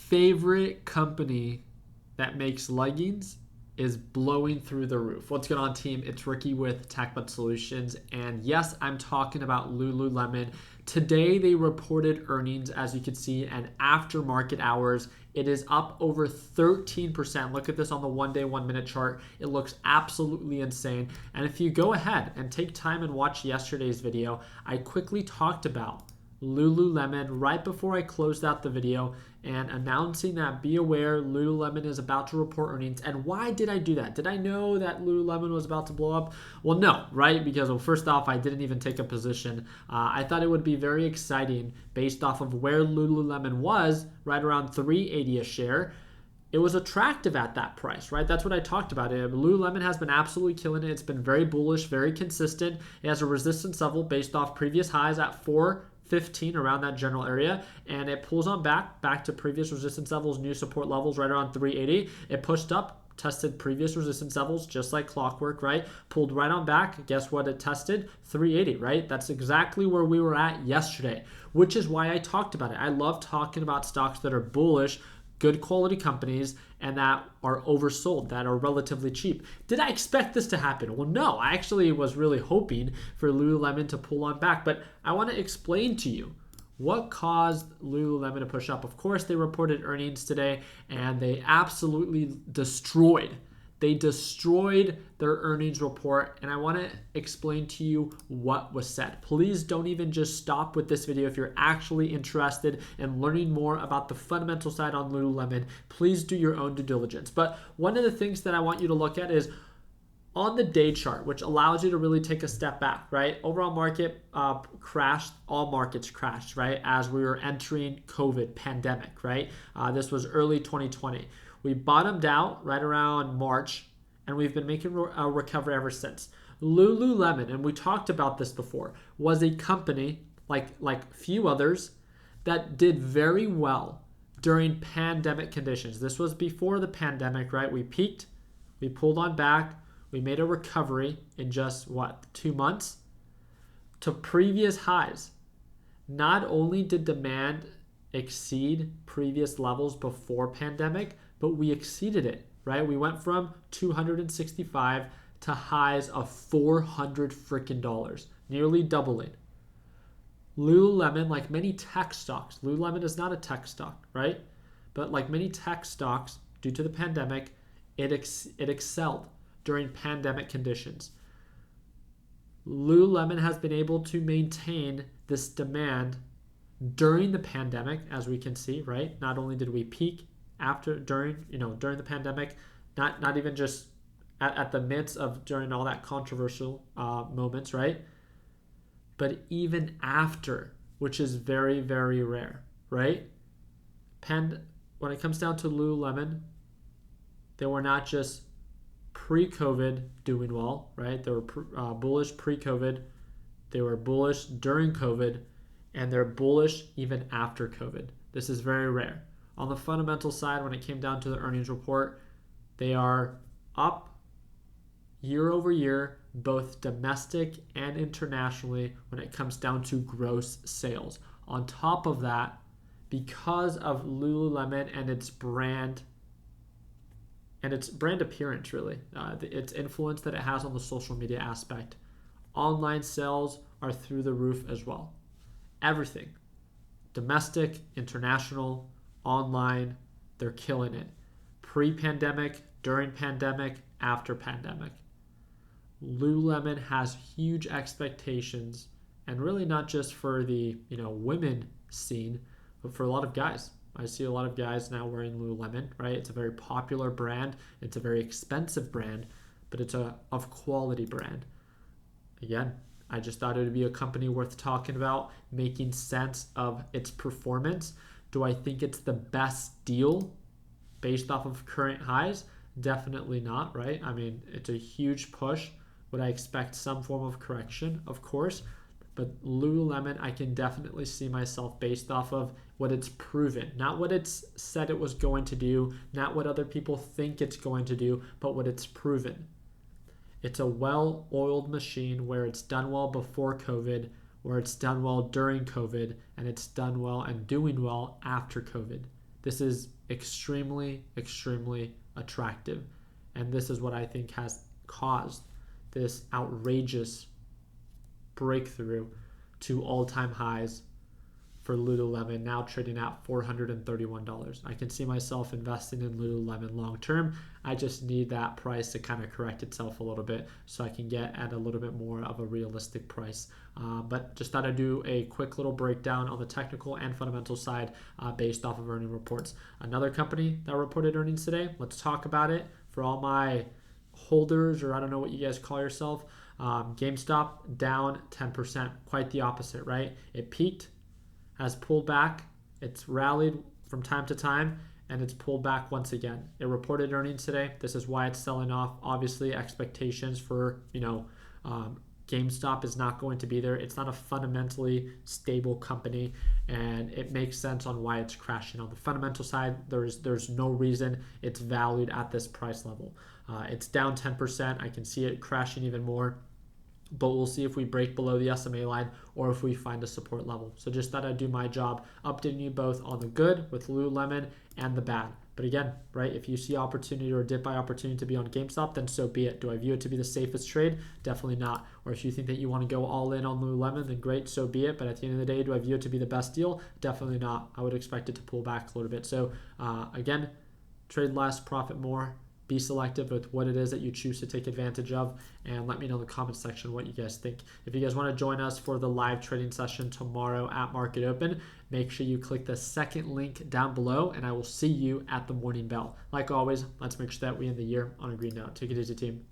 favorite company that makes leggings is blowing through the roof. What's going on, team? It's Ricky with TechBud Solutions, and yes, I'm talking about Lululemon. Today they reported earnings, as you can see, and after market hours, it is up over 13%. Look at this on the 1-day, 1-minute chart. It looks absolutely insane. And if you go ahead and take time and watch yesterday's video, I quickly talked about Lululemon right before I closed out the video and announcing that be aware Lululemon is about to report earnings. And why did I do that? Did I know that Lululemon was about to blow up? Well, no, right? Because, well, first off, I didn't even take a position. I thought it would be very exciting based off of where Lululemon was, right around $3.80 a share. It was attractive at that price, right? That's what I talked about. Lululemon has been absolutely killing it. It's been very bullish, very consistent. It has a resistance level based off previous highs at 415, around that general area, and it pulls on back to previous resistance levels, new support levels right around 380. It pushed up, tested previous resistance levels just like clockwork, right? Pulled right on back. Guess what it tested? 380, right? That's exactly where we were at yesterday, which is why I talked about it. I love talking about stocks that are bullish, good quality companies, and that are oversold, that are relatively cheap. Did I expect this to happen? Well, no. I actually was really hoping for Lululemon to pull on back, but I want to explain to you what caused Lululemon to push up. Of course, they reported earnings today, and they absolutely destroyed their earnings report, and I want to explain to you what was said. Please don't even just stop with this video if you're actually interested in learning more about the fundamental side on Lululemon. Please do your own due diligence. But one of the things that I want you to look at is on the day chart, which allows you to really take a step back, right? Overall market crashed, all markets crashed, right? As we were entering COVID pandemic, right? This was early 2020. We bottomed out right around March, and we've been making a recovery ever since. Lululemon, and we talked about this before, was a company like few others that did very well during pandemic conditions. This was before the pandemic, right? We peaked, we pulled on back, we made a recovery in just 2 months to previous highs. Not only did demand exceed previous levels before pandemic, but we exceeded it, right? We went from 265 to highs of $400 freaking dollars, nearly doubling. Lululemon, like many tech stocks, Lululemon is not a tech stock, right? But like many tech stocks, due to the pandemic, it excelled during pandemic conditions. Lululemon has been able to maintain this demand during the pandemic, as we can see, right? Not only did we peak during the pandemic, not even just at the midst of during all that controversial moments, right? But even after, which is very, very rare, right? When it comes down to Lululemon, they were not just pre-COVID doing well, right? They were bullish pre-COVID, they were bullish during COVID, and they're bullish even after COVID. This is very rare. On the fundamental side, when it came down to the earnings report, they are up year over year, both domestic and internationally, when it comes down to gross sales. On top of that, because of Lululemon and its brand appearance, really, its influence that it has on the social media aspect, online sales are through the roof as well. Everything, domestic, international, online, they're killing it. Pre-pandemic, during pandemic, after pandemic. Lululemon has huge expectations, and really not just for the women scene, but for a lot of guys. I see a lot of guys now wearing Lululemon, right? It's a very popular brand. It's a very expensive brand, but it's a of quality brand. Again, I just thought it would be a company worth talking about, making sense of its performance. Do I think it's the best deal based off of current highs? Definitely not, right? I mean, it's a huge push. Would I expect some form of correction? Of course. But Lululemon, I can definitely see myself based off of what it's proven. Not what it's said it was going to do, not what other people think it's going to do, but what it's proven. It's a well-oiled machine where it's done well before COVID, where it's done well during COVID, and it's done well and doing well after COVID. This is extremely, extremely attractive. And this is what I think has caused this outrageous breakthrough to all-time highs for Lululemon, now trading at $431. I can see myself investing in Lululemon long term. I just need that price to kind of correct itself a little bit so I can get at a little bit more of a realistic price. But just thought I'd do a quick little breakdown on the technical and fundamental side based off of earning reports. Another company that reported earnings today, let's talk about it. For all my holders, or I don't know what you guys call yourself, GameStop down 10%, quite the opposite, right? It peaked, has pulled back, it's rallied from time to time, and it's pulled back once again. It reported earnings today. This is why it's selling off. Obviously, expectations for GameStop is not going to be there. It's not a fundamentally stable company, and it makes sense on why it's crashing. On the fundamental side, there's no reason it's valued at this price level. It's down 10%. I can see it crashing even more, but we'll see if we break below the SMA line or if we find a support level. So just thought I'd do my job updating you both on the good with Lululemon and the bad. But again, right, if you see opportunity or dip by opportunity to be on GameStop, then so be it. Do I view it to be the safest trade? Definitely not. Or if you think that you want to go all in on Lululemon, then great, so be it. But at the end of the day, do I view it to be the best deal? Definitely not. I would expect it to pull back a little bit. So again, trade less, profit more. Be selective with what it is that you choose to take advantage of, and let me know in the comment section what you guys think. If you guys want to join us for the live trading session tomorrow at Market Open, make sure you click the second link down below, and I will see you at the morning bell. Like always, let's make sure that we end the year on a green note. Take it easy, team.